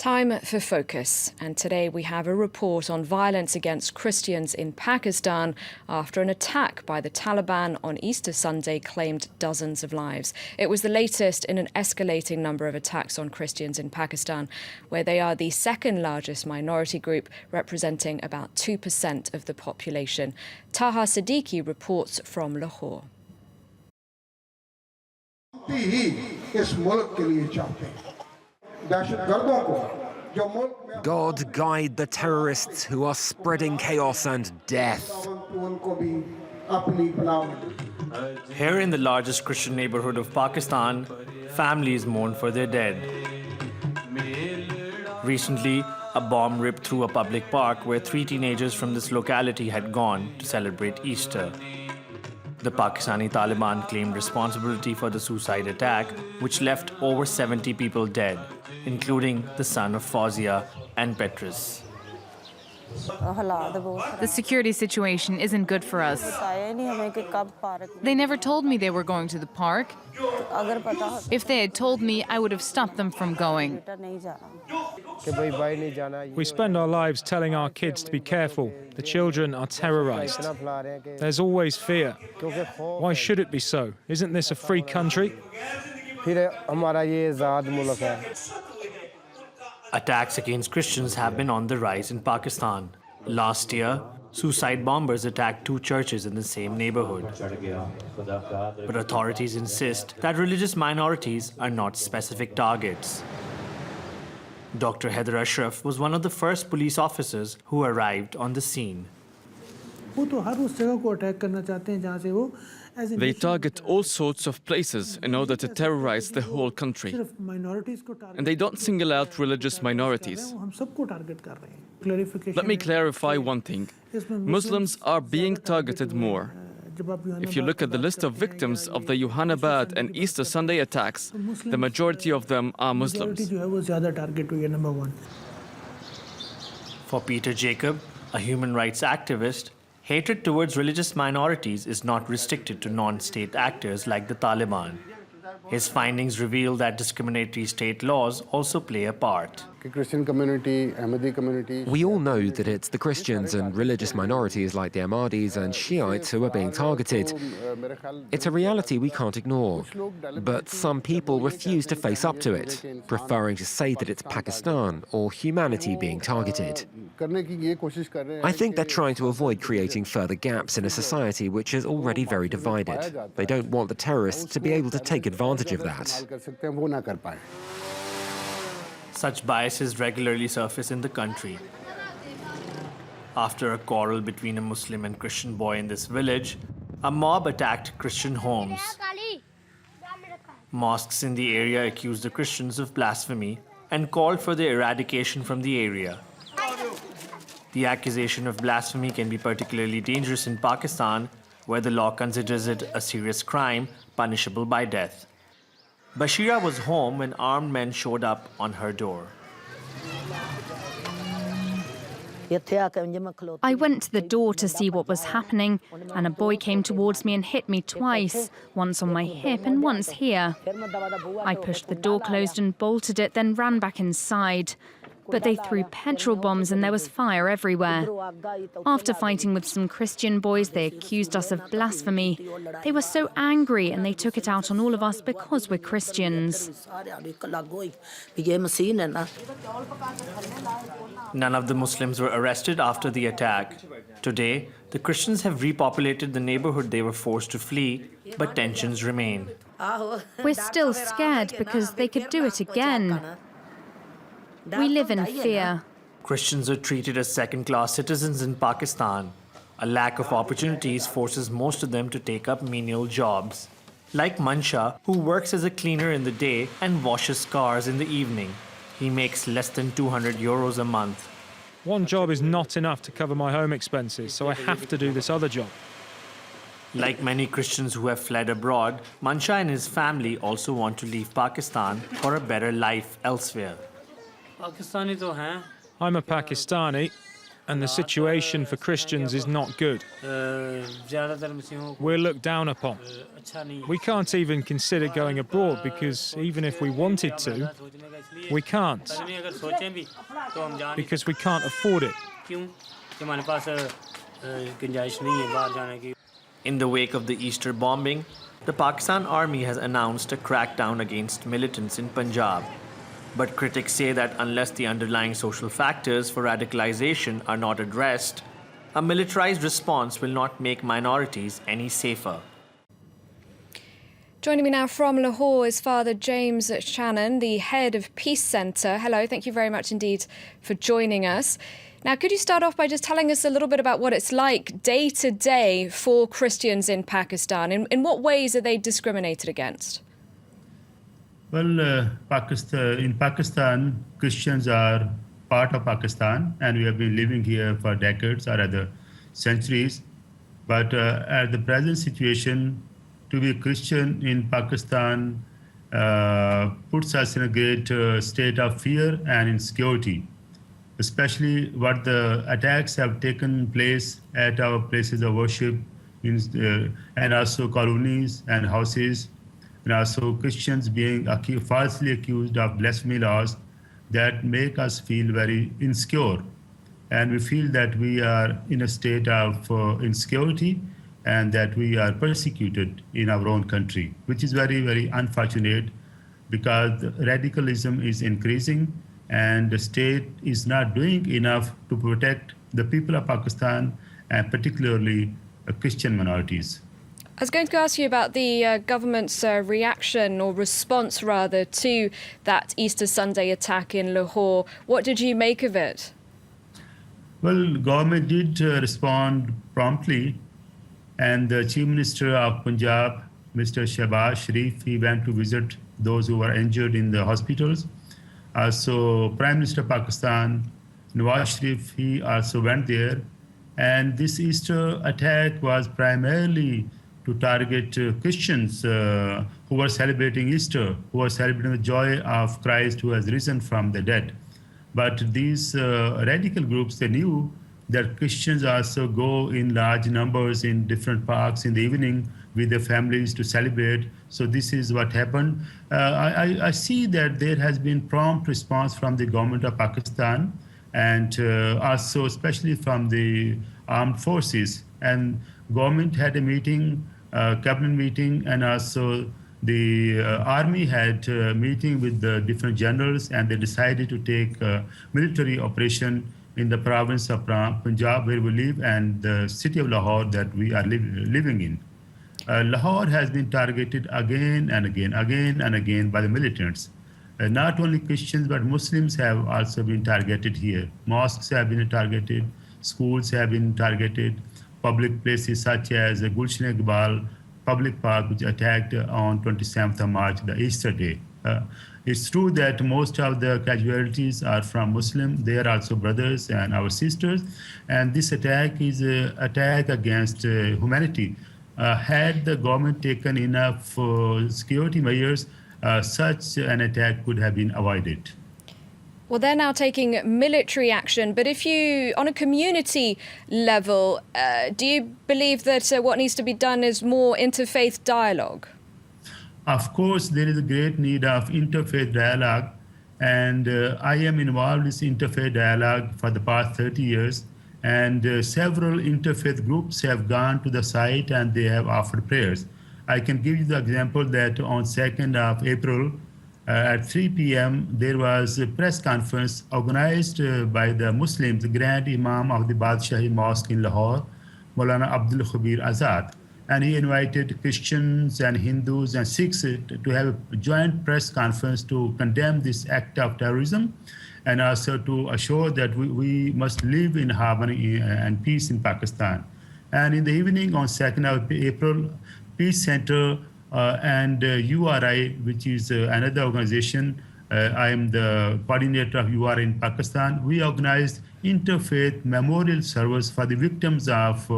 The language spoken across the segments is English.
Time for Focus, and today we have a report on violence against Christians in Pakistan after an attack by the Taliban on Easter Sunday claimed dozens of lives. It was the latest in an escalating number of attacks on Christians in Pakistan, where they are the second largest minority group, representing about 2% of the population. Taha Siddiqui reports from Lahore. God guide the terrorists who are spreading chaos and death. Here in the largest Christian neighborhood of Pakistan, families mourn for their dead. Recently, a bomb ripped through a public park where 3 teenagers from this locality had gone to celebrate Easter. The Pakistani Taliban claimed responsibility for the suicide attack, which left over 70 people dead, including the son of Fawzia and Petrus. The security situation isn't good for us. They never told me they were going to the park. If they had told me, I would have stopped them from going. We spend our lives telling our kids to be careful. The children are terrorized. There's always fear. Why should it be so? Isn't this a free country? Attacks against Christians have been on the rise in Pakistan. Last year, suicide bombers attacked 2 churches in the same neighborhood. But authorities insist that religious minorities are not specific targets. Dr. Heather Ashraf was one of the first police officers who arrived on the scene. They target all sorts of places in order to terrorize the whole country. And they don't single out religious minorities. Let me clarify one thing. Muslims are being targeted more. If you look at the list of victims of the Johannabad and Easter Sunday attacks, the majority of them are Muslims. For Peter Jacob, a human rights activist, hatred towards religious minorities is not restricted to non-state actors like the Taliban. His findings reveal that discriminatory state laws also play a part. We all know that it's the Christians and religious minorities like the Ahmadis and Shiites who are being targeted. It's a reality we can't ignore. But some people refuse to face up to it, preferring to say that it's Pakistan or humanity being targeted. I think they're trying to avoid creating further gaps in a society which is already very divided. They don't want the terrorists to be able to take advantage of that. Such biases regularly surface in the country. After a quarrel between a Muslim and Christian boy in this village, a mob attacked Christian homes. Mosques in the area accused the Christians of blasphemy and called for their eradication from the area. The accusation of blasphemy can be particularly dangerous in Pakistan, where the law considers it a serious crime punishable by death. Bashira was home when armed men showed up on her door. I went to the door to see what was happening, and a boy came towards me and hit me twice, once on my hip and once here. I pushed the door closed and bolted it, then ran back inside. But they threw petrol bombs and there was fire everywhere. After fighting with some Christian boys, they accused us of blasphemy. They were so angry and they took it out on all of us because we're Christians. None of the Muslims were arrested after the attack. Today, the Christians have repopulated the neighborhood they were forced to flee, but tensions remain. We're still scared because they could do it again. We live in fear. Christians are treated as second-class citizens in Pakistan. A lack of opportunities forces most of them to take up menial jobs. Like Mansha, who works as a cleaner in the day and washes cars in the evening. He makes less than 200 euros a month. One job is not enough to cover my home expenses, so I have to do this other job. Like many Christians who have fled abroad, Mansha and his family also want to leave Pakistan for a better life elsewhere. I'm a Pakistani, and the situation for Christians is not good. We're looked down upon. We can't even consider going abroad because even if we wanted to, we can't. Because we can't afford it. In the wake of the Easter bombing, the Pakistan Army has announced a crackdown against militants in Punjab. But critics say that unless the underlying social factors for radicalization are not addressed, a militarized response will not make minorities any safer. Joining me now from Lahore is Father James Shannon, the head of Peace Centre. Hello, thank you very much indeed for joining us. Now, could you start off by just telling us a little bit about what it's like day to day for Christians in Pakistan? In what ways are they discriminated against? Well, in Pakistan, Christians are part of Pakistan, and we have been living here for decades or rather centuries. But at the present situation, to be a Christian in Pakistan puts us in a great state of fear and insecurity, especially what the attacks have taken place at our places of worship and also colonies and houses, and also Christians being falsely accused of blasphemy laws that make us feel very insecure. And we feel that we are in a state of insecurity and that we are persecuted in our own country, which is very, very unfortunate because radicalism is increasing and the state is not doing enough to protect the people of Pakistan and particularly Christian minorities. I was going to ask you about the government's reaction or response, rather, to that Easter Sunday attack in Lahore. What did you make of it? Well, government did respond promptly, and the Chief Minister of Punjab, Mr. Shehbaz Sharif, he went to visit those who were injured in the hospitals. Also, Prime Minister of Pakistan, Nawaz Sharif, he also went there. And this Easter attack was primarily to target Christians who were celebrating Easter, who were celebrating the joy of Christ who has risen from the dead. But these radical groups, they knew that Christians also go in large numbers in different parks in the evening with their families to celebrate. So this is what happened. I see that there has been prompt response from the government of Pakistan and also especially from the armed forces. And government had a meeting, cabinet meeting, and also the army had a meeting with the different generals, and they decided to take a military operation in the province of Punjab, where we live, and the city of Lahore that we are living in. Lahore has been targeted again and again by the militants. Not only Christians, but Muslims have also been targeted here. Mosques have been targeted, schools have been targeted, public places such as Gulshan-e-Iqbal public park, which attacked on 27th of March, the Easter day. It's true that most of the casualties are from Muslims. They are also brothers and our sisters. And this attack is an attack against humanity. Had the government taken enough security measures, such an attack could have been avoided. Well, they're now taking military action, but if you, on a community level, do you believe that what needs to be done is more interfaith dialogue? Of course, there is a great need of interfaith dialogue, and I am involved in this interfaith dialogue for the past 30 years, and several interfaith groups have gone to the site and they have offered prayers. I can give you the example that on 2nd of April, at 3 p.m., there was a press conference organized by the Muslims, the Grand Imam of the Badshahi Mosque in Lahore, Maulana Abdul Khabir Azad. And he invited Christians and Hindus and Sikhs to have a joint press conference to condemn this act of terrorism and also to assure that we must live in harmony and peace in Pakistan. And in the evening on 2nd of April, Peace Center and URI, which is another organization, I am the coordinator of URI in Pakistan. We organized interfaith memorial service for the victims of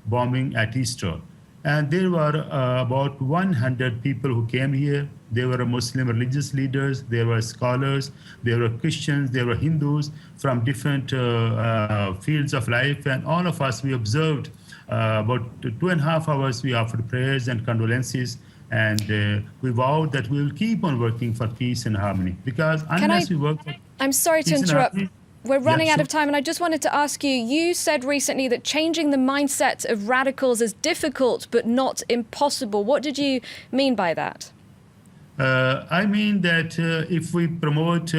bombing at Easter. And there were about 100 people who came here. There were Muslim religious leaders, there were scholars, there were Christians, there were Hindus from different fields of life. And all of us, we observed about 2.5 hours. We offered prayers and condolences. And we vowed that we will keep on working for peace and harmony. Because unless we work for I'm sorry to peace and interrupt. harmony, We're running yeah, out sure. of time, and I just wanted to ask you, you said recently that changing the mindset of radicals is difficult but not impossible. What did you mean by that? I mean that if we promote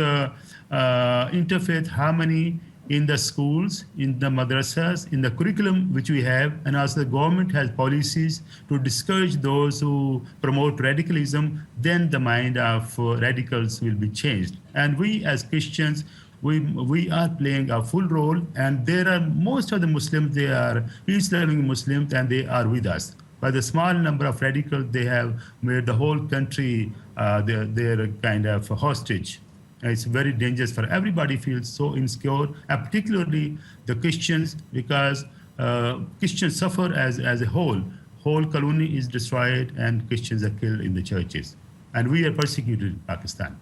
interfaith harmony in the schools, in the madrasas, in the curriculum which we have, and also the government has policies to discourage those who promote radicalism, then the mind of radicals will be changed. And we as Christians, we are playing a full role, and there are most of the Muslims, they are peace-loving Muslims, and they are with us. By the small number of radicals, they have made the whole country their kind of hostage. And it's very dangerous for everybody. Feels so insecure, and particularly the Christians, because Christians suffer as a whole. Whole colony is destroyed, and Christians are killed in the churches, and we are persecuted in Pakistan.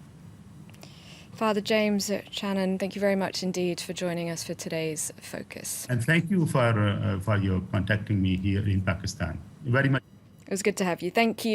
Father James Channon, thank you very much indeed for joining us for today's Focus. And thank you for your contacting me here in Pakistan. Very much. It was good to have you. Thank you.